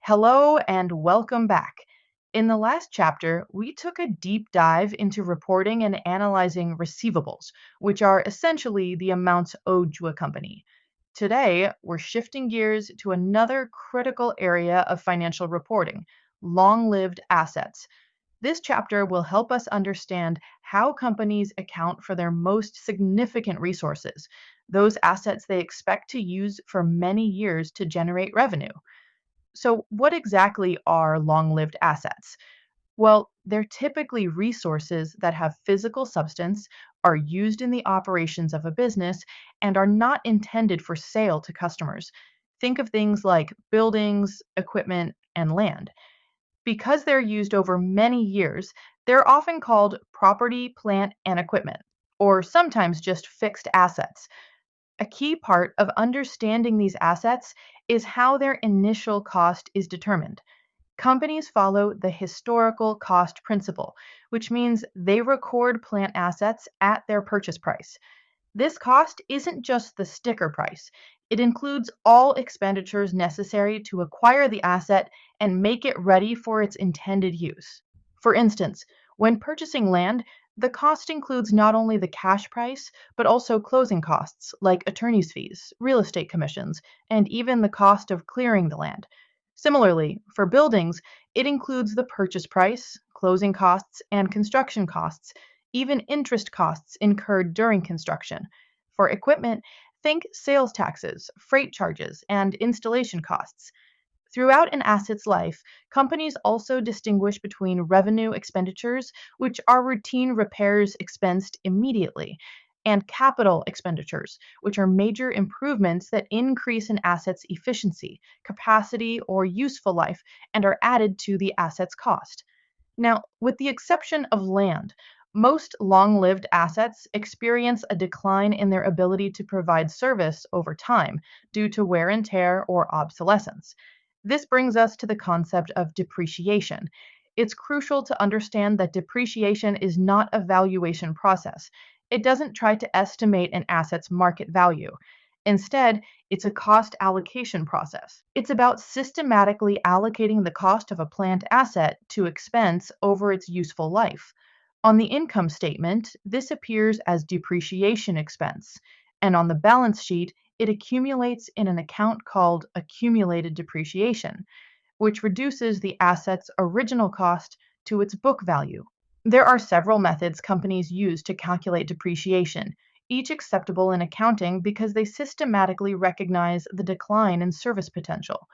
Hello and welcome back. In the last chapter, we took a deep dive into reporting and analyzing receivables, which are essentially the amounts owed to a company. Today, we're shifting gears to another critical area of financial reporting: long-lived assets. This chapter will help us understand how companies account for their most significant resources, those assets they expect to use for many years to generate revenue. So, what exactly are long lived assets? Well, they're typically resources that have physical substance, are used in the operations of a business, and are not intended for sale to customers. Think of things like buildings, equipment, and land. Because they're used over many years, they're often called property, plant, and equipment, or sometimes just fixed assets. A key part of understanding these assets is how their initial cost is determined. Companies follow the historical cost principle, which means they record plant assets at their purchase price. This cost isn't just the sticker price, it includes all expenditures necessary to acquire the asset and make it ready for its intended use. For instance, when purchasing land, the cost includes not only the cash price, but also closing costs like attorney's fees, real estate commissions, and even the cost of clearing the land. Similarly, for buildings, it includes the purchase price, closing costs, and construction costs, even interest costs incurred during construction. For equipment, think sales taxes, freight charges, and installation costs. Throughout an asset's life, companies also distinguish between revenue expenditures, which are routine repairs expensed immediately, and capital expenditures, which are major improvements that increase an asset's efficiency, capacity, or useful life and are added to the asset's cost. Now, with the exception of land, most long lived assets experience a decline in their ability to provide service over time due to wear and tear or obsolescence. This brings us to the concept of depreciation. It's crucial to understand that depreciation is not a valuation process. It doesn't try to estimate an asset's market value. Instead, it's a cost allocation process. It's about systematically allocating the cost of a plant asset to expense over its useful life. On the income statement, this appears as depreciation expense, and on the balance sheet, it accumulates in an account called accumulated depreciation, which reduces the asset's original cost to its book value. There are several methods companies use to calculate depreciation, each acceptable in accounting because they systematically recognize the decline in service potential.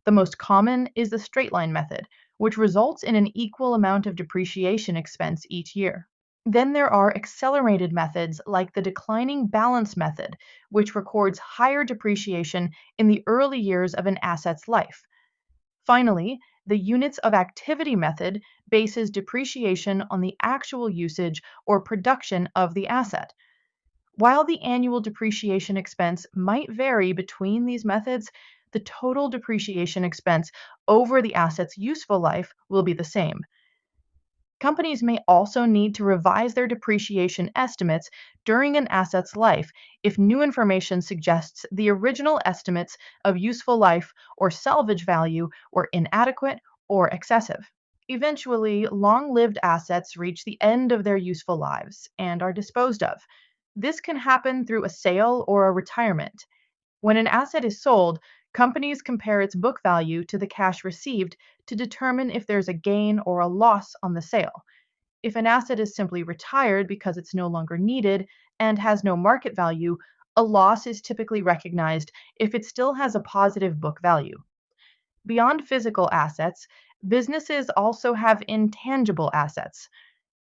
The most common is the straight line method, which results in an equal amount of depreciation expense each year. Then there are accelerated methods like the declining balance method, which records higher depreciation in the early years of an asset's life. Finally, the units of activity method bases depreciation on the actual usage or production of the asset. While the annual depreciation expense might vary between these methods, the total depreciation expense over the asset's useful life will be the same. Companies may also need to revise their depreciation estimates during an asset's life if new information suggests the original estimates of useful life or salvage value were inadequate or excessive. Eventually, long lived assets reach the end of their useful lives and are disposed of. This can happen through a sale or a retirement. When an asset is sold, companies compare its book value to the cash received to determine if there's a gain or a loss on the sale. If an asset is simply retired because it's no longer needed and has no market value, a loss is typically recognized if it still has a positive book value. Beyond physical assets, businesses also have intangible assets.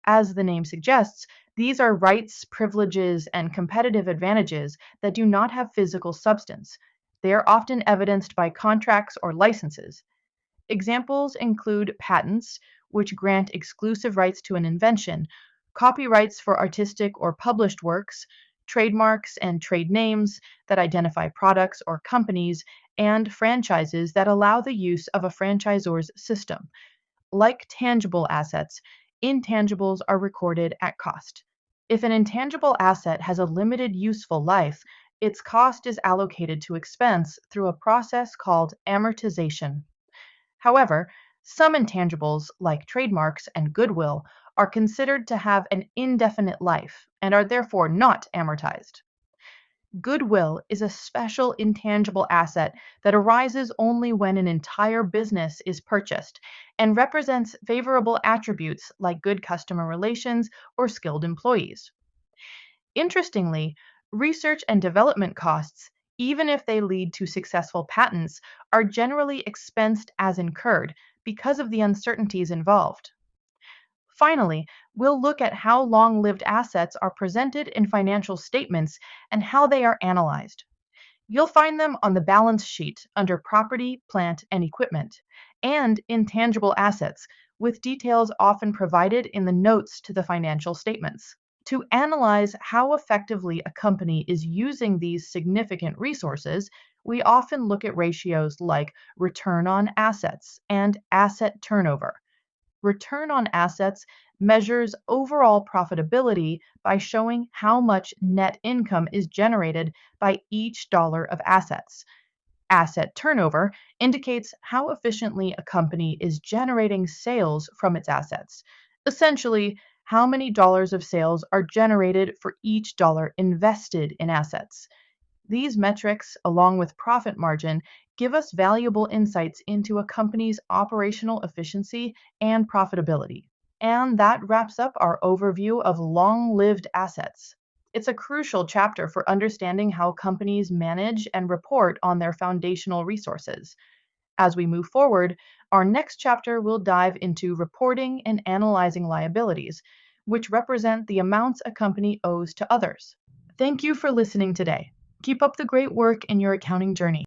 As the name suggests, these are rights, privileges, and competitive advantages that do not have physical substance. They are often evidenced by contracts or licenses. Examples include patents, which grant exclusive rights to an invention, copyrights for artistic or published works, trademarks and trade names that identify products or companies, and franchises that allow the use of a franchisor's system. Like tangible assets, intangibles are recorded at cost. If an intangible asset has a limited useful life, its cost is allocated to expense through a process called amortization. However, some intangibles, like trademarks and goodwill, are considered to have an indefinite life and are therefore not amortized. Goodwill is a special intangible asset that arises only when an entire business is purchased and represents favorable attributes like good customer relations or skilled employees. Interestingly, research and development costs, even if they lead to successful patents, are generally expensed as incurred because of the uncertainties involved. Finally, we'll look at how long-lived assets are presented in financial statements and how they are analyzed. You'll find them on the balance sheet under property, plant, and equipment, and intangible assets, with details often provided in the notes to the financial statements. To analyze how effectively a company is using these significant resources, we often look at ratios like return on assets and asset turnover. Return on assets measures overall profitability by showing how much net income is generated by each dollar of assets. Asset turnover indicates how efficiently a company is generating sales from its assets. Essentially, how many dollars of sales are generated for each dollar invested in assets. These metrics, along with profit margin, give us valuable insights into a company's operational efficiency and profitability. And that wraps up our overview of long-lived assets. It's a crucial chapter for understanding how companies manage and report on their foundational resources. As we move forward, our next chapter will dive into reporting and analyzing liabilities, which represent the amounts a company owes to others. Thank you for listening today. Keep up the great work in your accounting journey.